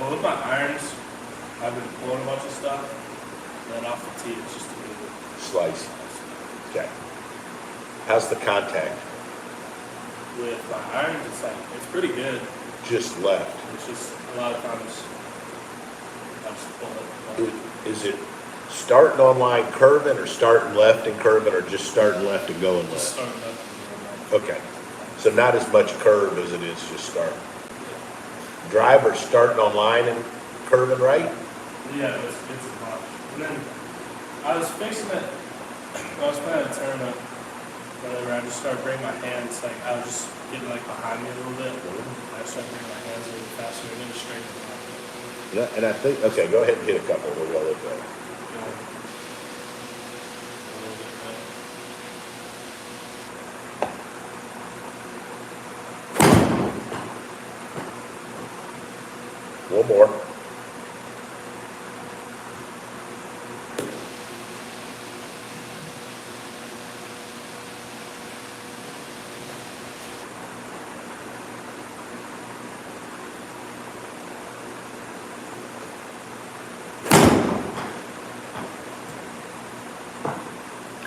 Well, with my irons, I've been pulling a bunch of stuff, and then off the tee, it's just a bit of a Slice. Okay. How's the contact? with my irons, it's pretty good. Just left. It's just a lot of times I just pull it. Is it starting on line curving or starting left and curving or just starting left and going Just left? starting up. Okay. So not as much curve as it is just starting. Driver starting on line and curving right? Yeah, it's a lot. And then I was fixing it. I was playing a tournament, whatever. I just started bringing my hands, like I was just getting like behind me a little bit. I started bringing my hands a little faster and then just straight. Yeah, and I think, okay, go ahead and hit a couple. We'll go with that. One more.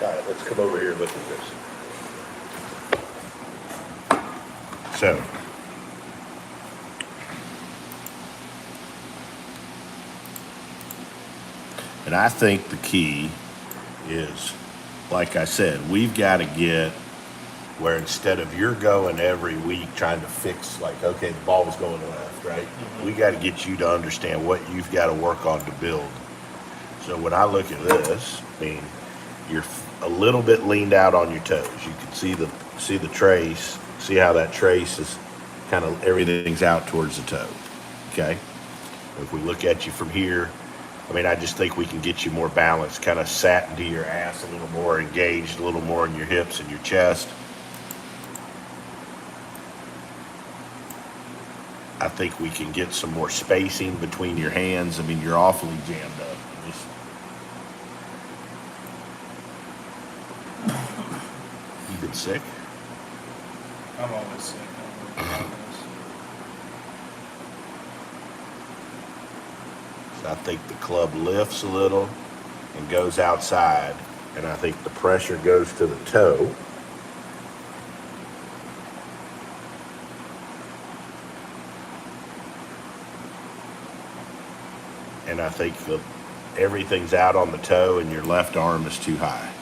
All right, let's come over here and look at this. So, and I think the key is, like I said, we've got to get where instead of you're going every week trying to fix, like, okay, the ball was going left, right? Mm-hmm. We got to get you to understand what you've got to work on to build. So when I look at this, I mean, you're a little bit leaned out on your toes. You can see the trace. See how that trace is kind of everything's out towards the toe. Okay. If we look at you from here, I mean, I just think we can get you more balanced, kind of sat into your ass a little more, engaged a little more in your hips and your chest. I think we can get some more spacing between your hands. I mean, you're awfully jammed up. You been sick? I'm always sick. So I think the club lifts a little and goes outside, and I think the pressure goes to the toe. And I think everything's out on the toe and your left arm is too high.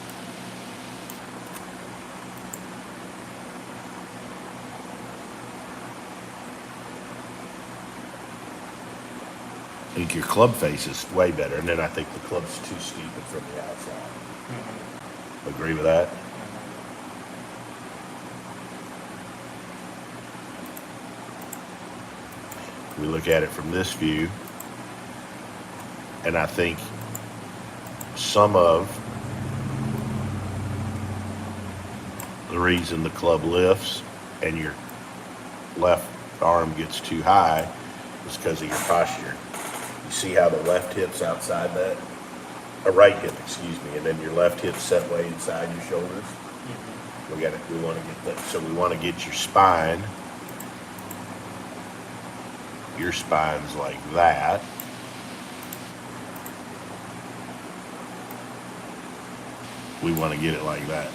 I think your club face is way better, and then I think the club's too steep and from the outside. Mm-hmm. Agree with that? We look at it from this view, and I think some of the reason the club lifts and your left arm gets too high is because of your posture. You see how the left hip's outside that? A right hip, excuse me, and then your left hip set way inside your shoulders. Mm-hmm. We want to get that. So we want to get your spine. Your spine's like that. We want to get it like that.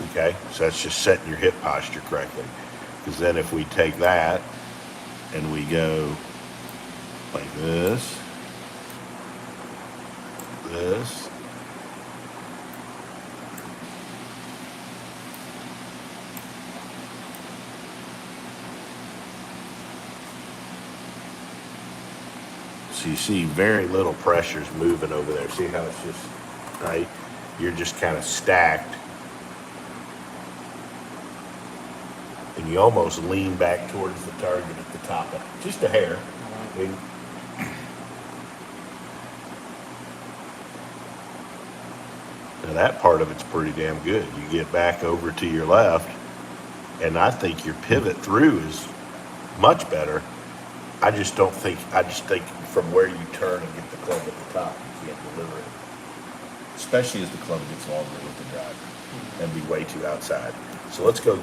Okay? So that's just setting your hip posture correctly. Because then if we take that and we go like this, so you see very little pressure's moving over there. See how it's just, right? You're just kind of stacked. And you almost lean back towards the target at the top of it. Just a hair. I mean, now that part of it's pretty damn good. You get back over to your left, and I think your pivot through is much better. I just think from where you turn and get the club at the top, you can't deliver it. Especially as the club gets longer with the driver. That'd be way too outside. So let's go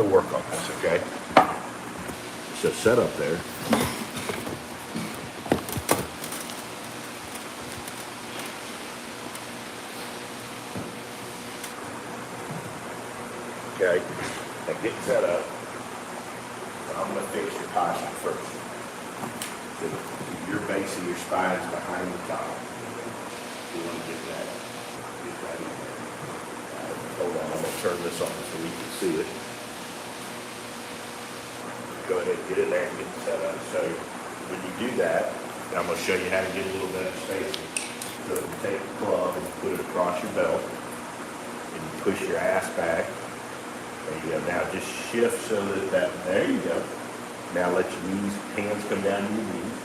work on this, okay? So set up there. Your base of your spine's behind the top. You want to get that in there. Hold on, I'm going to turn this on so we can see it. Go ahead and get in there and get it set up. So when you do that, I'm going to show you how to get a little better spacing. So you take the club and put it across your belt, and you push your ass back. There you go. Now just shift so that there you go. Now let your knees, hands come down to your knees.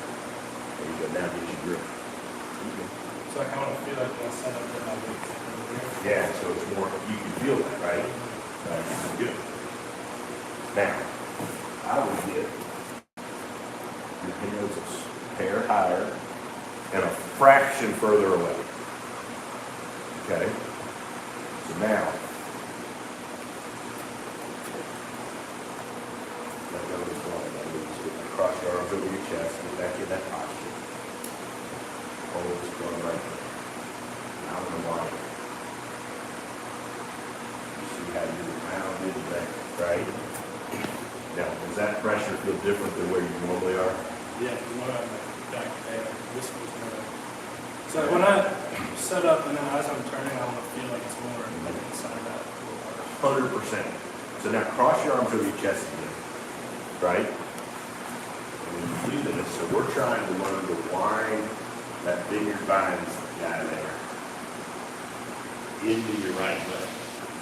There you go. Now get your grip. So I kind of feel like when I set up with my weight. Yeah, so it's more, you can feel that, right? That's good. Now, I would get your hands a hair higher and a fraction further away. Okay? So now, let go of this one. Cross your arms over your chest, get back in that posture. Hold this one right there. Now I'm going to line it. How you rounded back, right? Now, does that pressure feel different than where you normally are? Yeah, when I'm back there, this was more. So when I set up and then as I'm turning, I want to feel like it's more like inside that little part. 100%. So now cross your arms over your chest again, right? And when you do this, so we're trying to learn to wind that vineyard vines guy there into your right leg.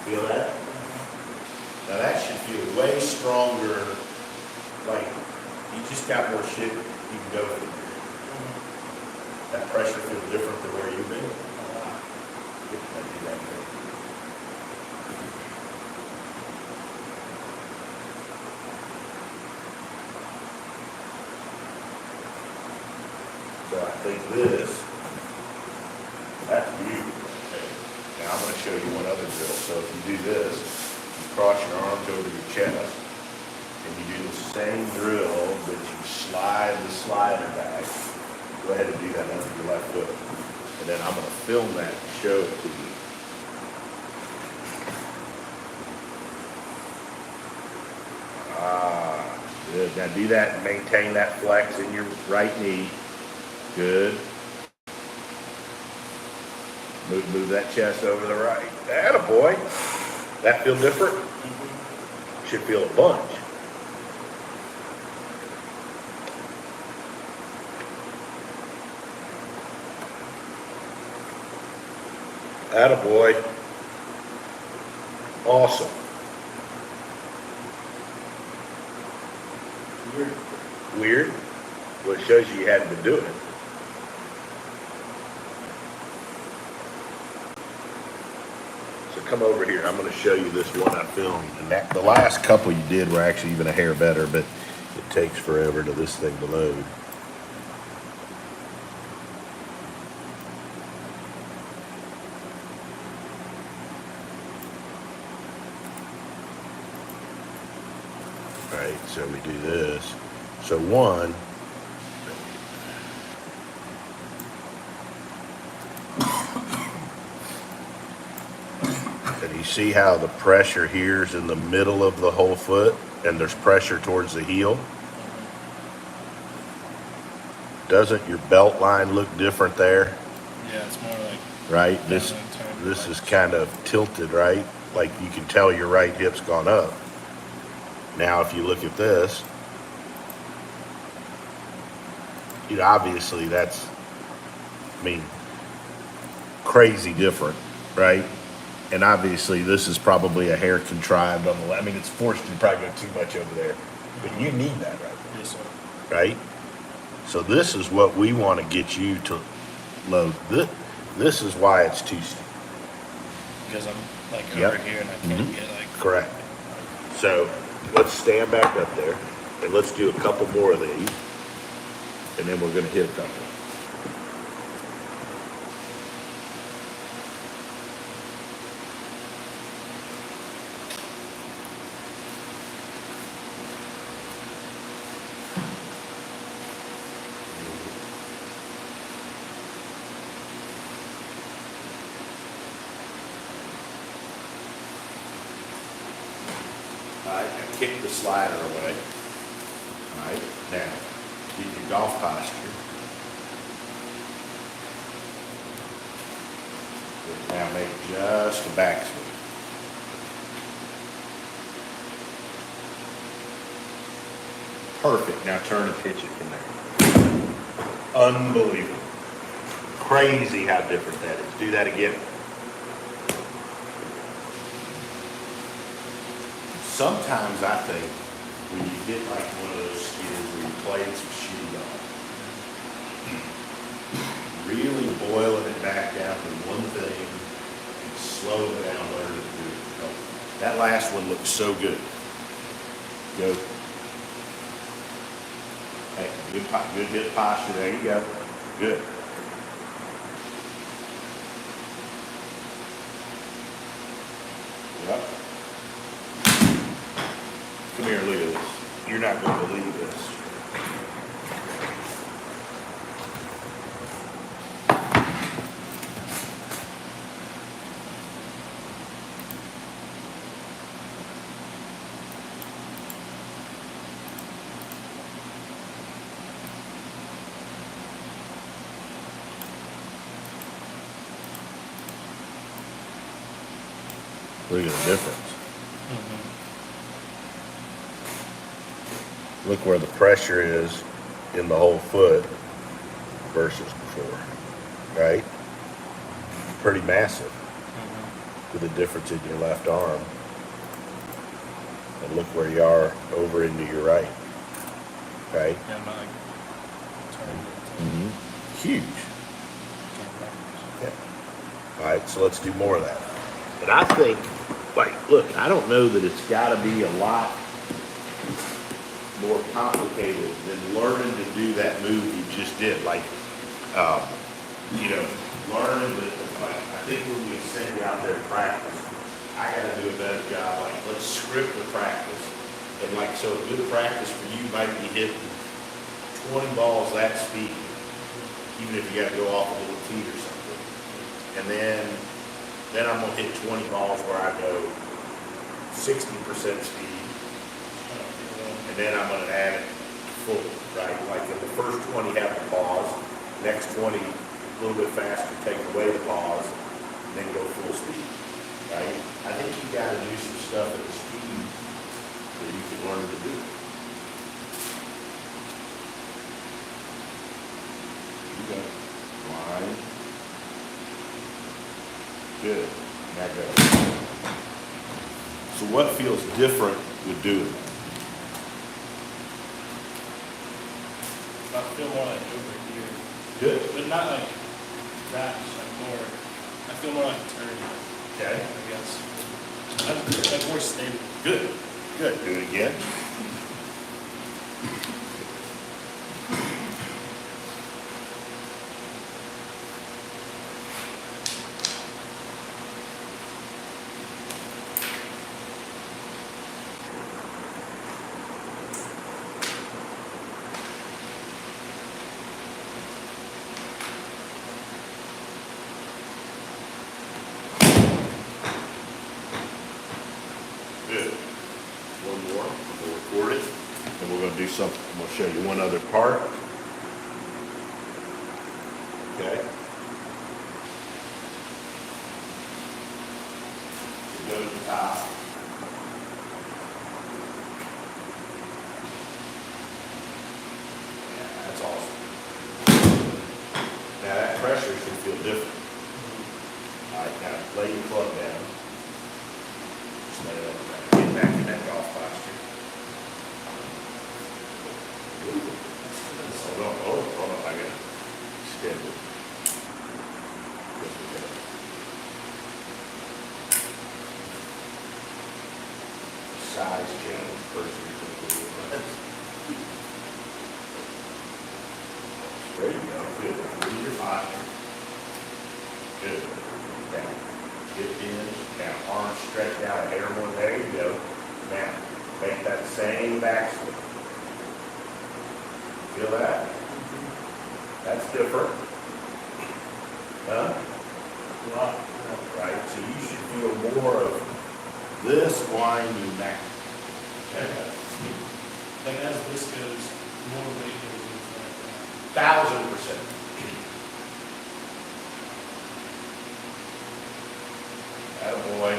Feel that? Now that should feel way stronger, like you just got more shit you can go through. That pressure feels different than where you've been. So I think that's beautiful. Now I'm going to show you one other drill. So if you do this, you cross your arms over your chest, and you do the same drill, but you slide the slider back. Go ahead and do that under your left foot. And then I'm going to film that and show it to you. Good. Now do that and maintain that flex in your right knee. Good. Move that chest over the right. Attaboy. That feel different? Should feel a bunch. Attaboy. Awesome. Weird? Well, it shows you hadn't been doing it. Come over here. I'm going to show you this one I filmed. And the last couple you did were actually even a hair better, but it takes forever to this thing to load. All right, so we do this. So one, and you see how the pressure here is in the middle of the whole foot and there's pressure towards the heel? Doesn't your belt line look different there? Yeah, it's more like... Right? This is kind of tilted, right? Like you can tell your right hip's gone up. Now if you look at this, you know, obviously that's, I mean, crazy different, right? And obviously this is probably a hair contrived on the left. I mean, it's forced you to probably go too much over there, but you need that right there. Yes, sir. Right? So this is what we want to get you to load. This is why it's too steep. Because I'm like Yep. over here and I can't get like... Correct. So let's stand back up there and let's do a couple more of these, and then we're going to hit a couple. All right, now kick the slider away. All right, now you can golf posture. Now make just a backswing. Perfect. Now turn and pitch it from there. Unbelievable. Crazy how different that is. Do that again. Sometimes I think when you get like one of those skiers where you played some shitty golf, really boiling it back down to one thing and slowing it down, learning to do it. That last one looks so good. Go. Hey, good hip posture. There you go. Good. Yep. Come here, look at this. You're not going to believe this. Look at the difference. Look where the pressure is in the whole foot versus before, right? Pretty massive with the difference in your left arm. And look where you are over into your right, right? Yeah, I'm not like turning it. Huge. Yeah. All right, so let's do more of that. And I think, like, look, I don't know that it's got to be a lot more complicated than learning to do that move you just did. Like, you know, learning that, like, I think when we send you out there to practice, I got to do a better job. Like, let's script the practice. And, like, so a good practice for you might be hitting 20 balls that speed, even if you got to go off a little tee or something. And then I'm going to hit 20 balls where I go 60% speed. And then I'm going to add it full, right? Like in the first 20 have the pause, next 20 a little bit faster, take away the pause, and then go full speed, right? I think you got to do some stuff at the speed that you can learn to do. You go. Line. Good. Now go. So what feels different with doing that? I feel more like over here. Good. But not like that, just like more, I feel more like turning, Okay. I guess. I'm like more stable. Good. Good. Do it again. Good. One more. We'll record it. And we're going to do something. I'm going to show you one other part. Okay. Go to the top. Yeah, that's awesome. Now that pressure should feel different. All right, now lay your club down. Just lay it on the ground. Get back in that golf posture. Hold on, I got it. Schedule. Size change, person you can do. There you go, good. Leave your posture. Good. Down. Hip in, down, arms stretched out, hair more. There you go. Now, make that same backswing. Feel that? That's different. Huh? Right, so you should feel more of this winding back. Okay. Like as this goes, more weight goes in front. 1000%. Attaboy.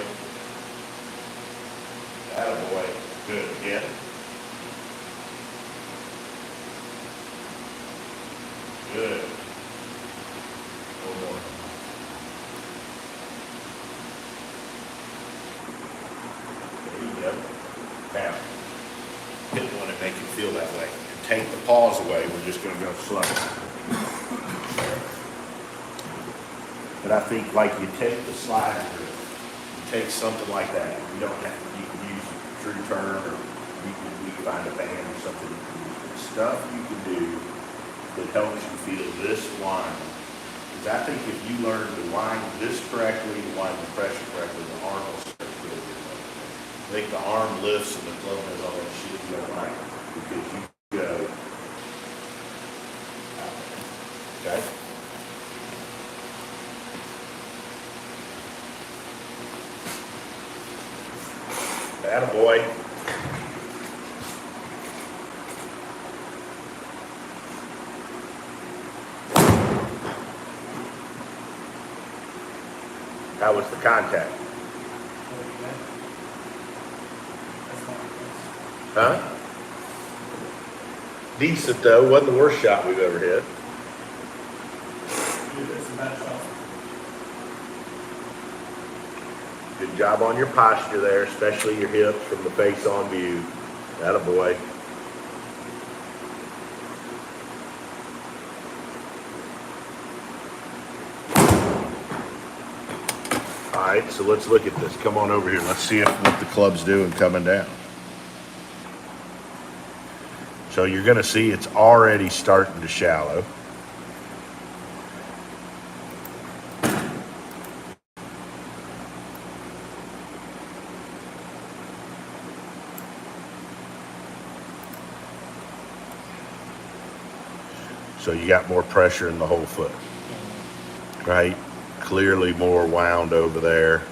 Attaboy. Good. Again. Good. One more. There you go. Now, hit one and make it feel that way. And take the pause away. We're just going to go slow. But I think like you take the slider, you take something like that. You don't have, you can use true turn, or you can find a band or something. Stuff you can do that helps you feel this line. Because I think if you learn to wind this correctly, to wind the pressure correctly, the arm will start to feel good. I think the arm lifts and the club has all that shit you don't like. Because you go. Okay? Attaboy. How was the contact? Huh? Decent though, wasn't the worst shot we've ever hit. Good job on your posture there, especially your hips from the face on view. Attaboy. All right, so let's look at this. Come on over here. Let's see what the club's doing coming down. So you're going to see it's already starting to shallow. So you got more pressure in the whole foot, right? Clearly more wound over there.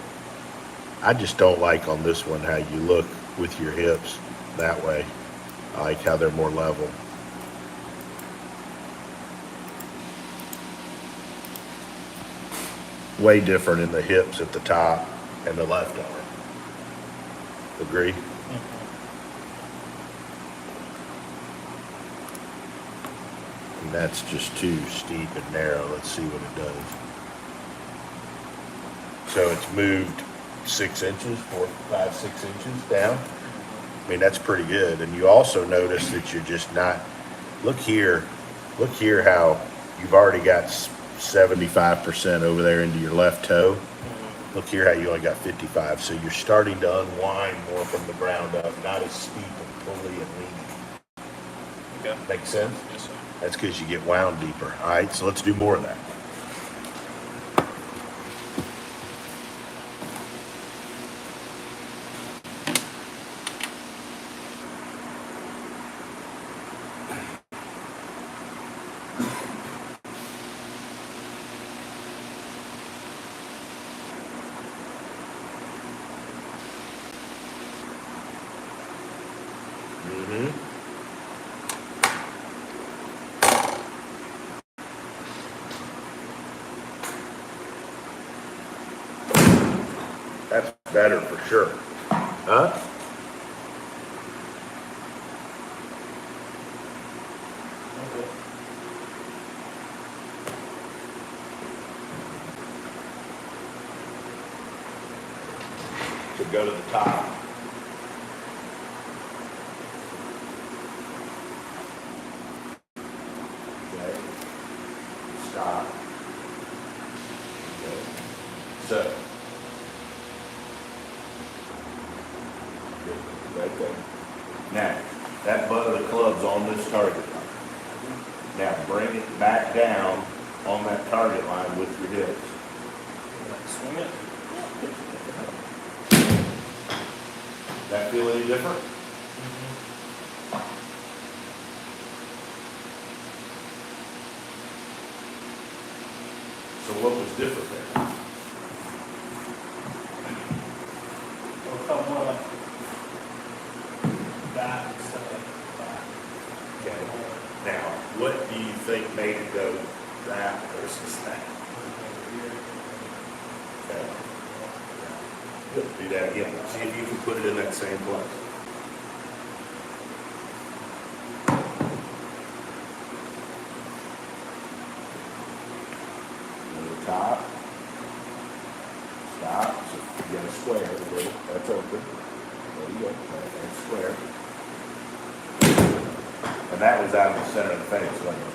I just don't like on this one how you look with your hips that way. I like how they're more level. Way different in the hips at the top and the left arm. Agree? And that's just too steep and narrow. Let's see what it does. So it's moved 6 inches, 4, 5, 6 inches down. I mean, that's pretty good. And you also notice that you're just not, look here how you've already got 75% over there into your left toe. Look here how you only got 55. So you're starting to unwind more from the ground up, not as steep and pulley and leany. Okay. Make sense? Yes, sir. That's because you get wound deeper. All right, so let's do more of that. That's better for sure. Huh? So go to the top. Okay. Stop. Okay. So. Right there. Now, that butt of the club's on this target line. Now, bring it back down on that target line with your hips. Swing it. That feel any different? So what was different there? It'll come more like that instead of that. Okay. Now, what do you think made it go that versus that? Okay. Good. Do that again. See if you can put it in that same place. Top, stop, so you got a square, that's open, there you go, that's square. And that was out of the center of the face, wasn't it?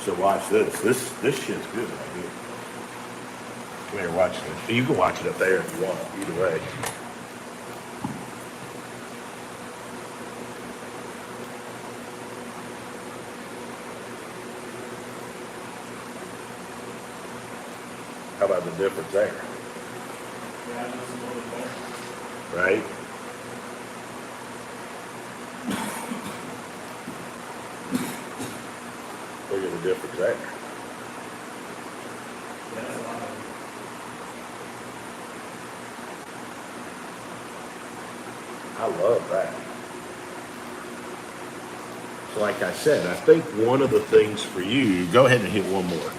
So watch this, this shit's good right here. Come here, watch this. You can watch it up there if you want, either way. How about the difference there? Yeah, just a little bit more. Right? Look at the difference there. Yeah, that's a lot of I love that. So like I said, I think one of the things for you, go ahead and hit one more.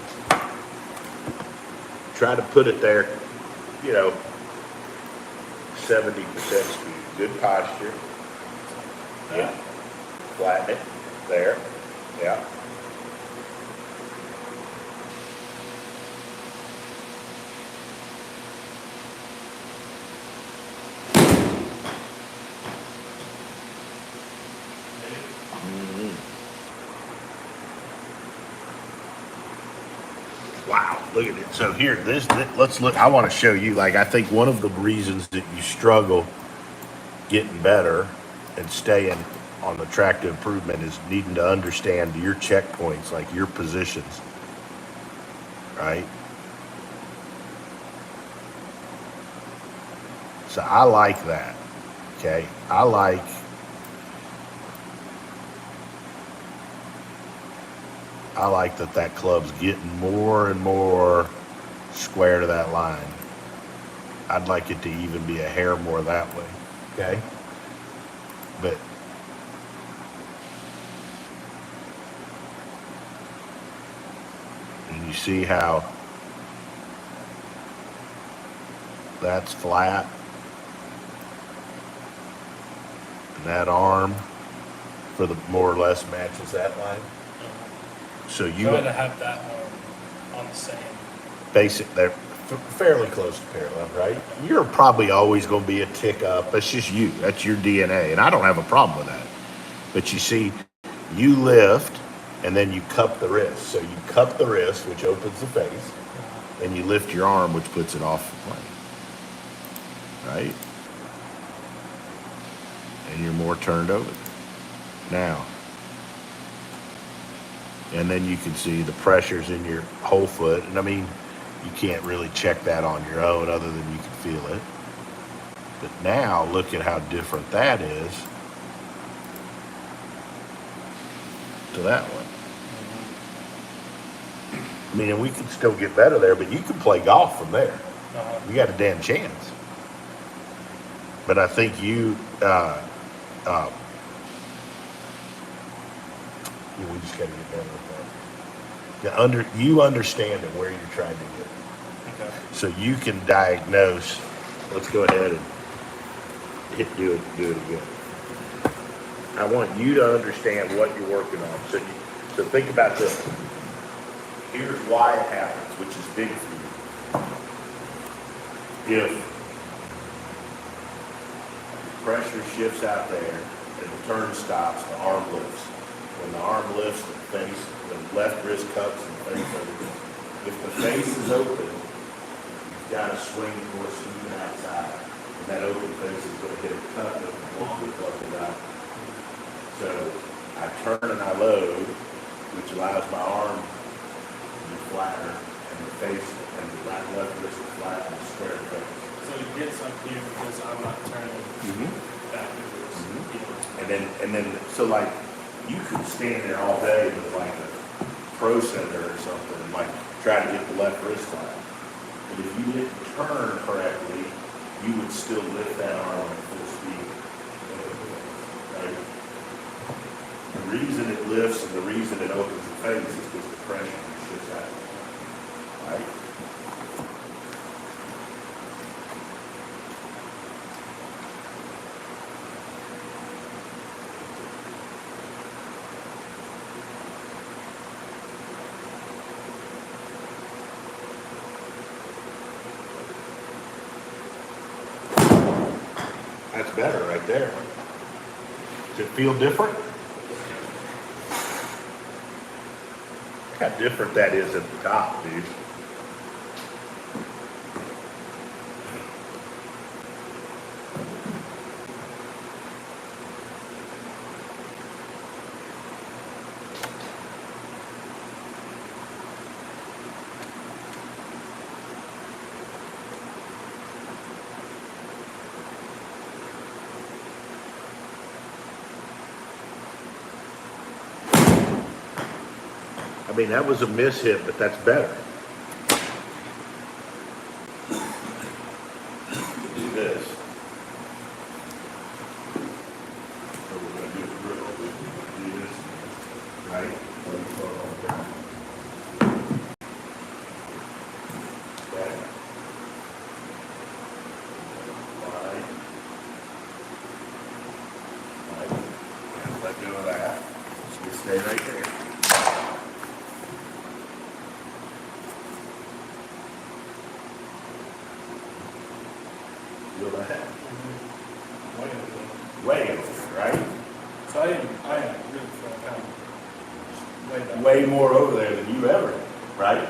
Try to put it there, 70% speed. Good posture. Yeah. Flatten it. There. Yeah. Wow, look at it. So here, let's look. I want to show you, I think one of the reasons that you struggle getting better and staying on the track to improvement is needing to understand your checkpoints, like your positions, right? So I like that, okay? I like that club's getting more and more square to that line. I'd like it to even be a hair more that way, okay? But and you see how that's flat, and that arm for the more or less matches that line. So you try to have that on the same. Basic, they're fairly close to parallel, right? You're probably always going to be a tick up. That's just you. That's your DNA, and I don't have a problem with that. But you see, you lift, and then you cup the wrist. So you cup the wrist, which opens the face, and you lift your arm, which puts it off the plane, right? And you're more turned over. Now, and then you can see the pressures in your whole foot. And I mean, you can't really check that on your own other than you can feel it. But now look at how different that is to that one. I mean, and we can still get better there, but you can play golf from there. You got a damn chance. But I think you we just got to get better with that. You understand it where you're trying to get. Okay. So you can diagnose. Let's go ahead and do it again. I want you to understand what you're working on. So think about this. Here's why it happens, which is big for you. If pressure shifts out there and the turn stops, the arm lifts. When the arm lifts, the left wrist cups and the face opens. If the face is open, you've got to swing more smooth outside. And that open face is going to hit a cut that will club it out. So I turn and I load, which allows my arm to be flatter, and the face and the left wrist is flat and the square face. So it gets up here because I'm not turning backwards. And then so you could stand there all day with a pro center or something and try to get the left wrist flat. But if you didn't turn correctly, you would still lift that arm at full speed. Right? The reason it lifts and the reason it opens the face is because the pressure shifts out. Right? That's better right there. Does it feel different? Look how different that is at the top, dude. I mean, that was a miss hit, but that's better. Do this. So we're going to do the grill. Do this, right? Okay. Right. Let go of that. Just stay right there. Feel that? Way over, right? So I am really feel kind of way down. Way more over there than you ever did, right?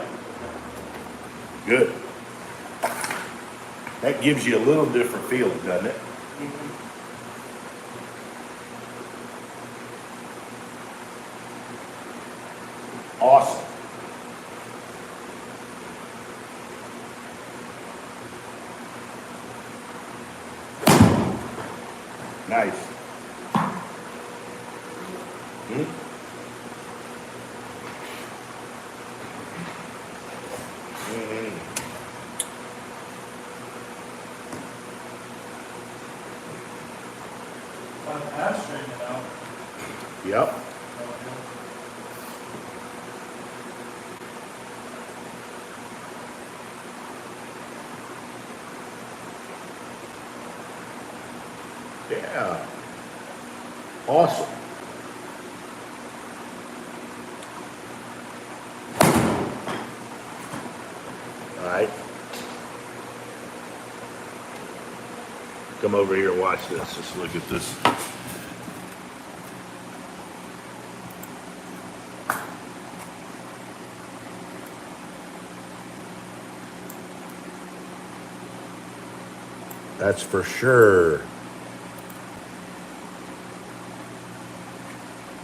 Good. That gives you a little different feeling, doesn't it? Awesome. Nice. Hmm? Mm-hmm. My past straightened out. Yep. Yeah. Awesome. All right. Come over here and watch this. Just look at this. That's for sure.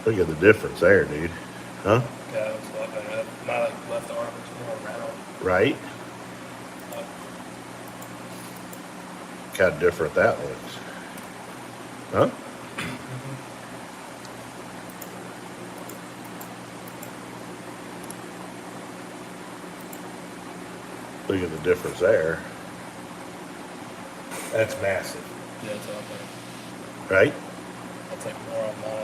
Look at the difference there, dude. Huh? Yeah, it was a lot better. My left arm was more round. Right? Look how different that looks. Huh? Look at the difference there. That's massive. Yeah, it's a lot better. Right? I'll take more on mine.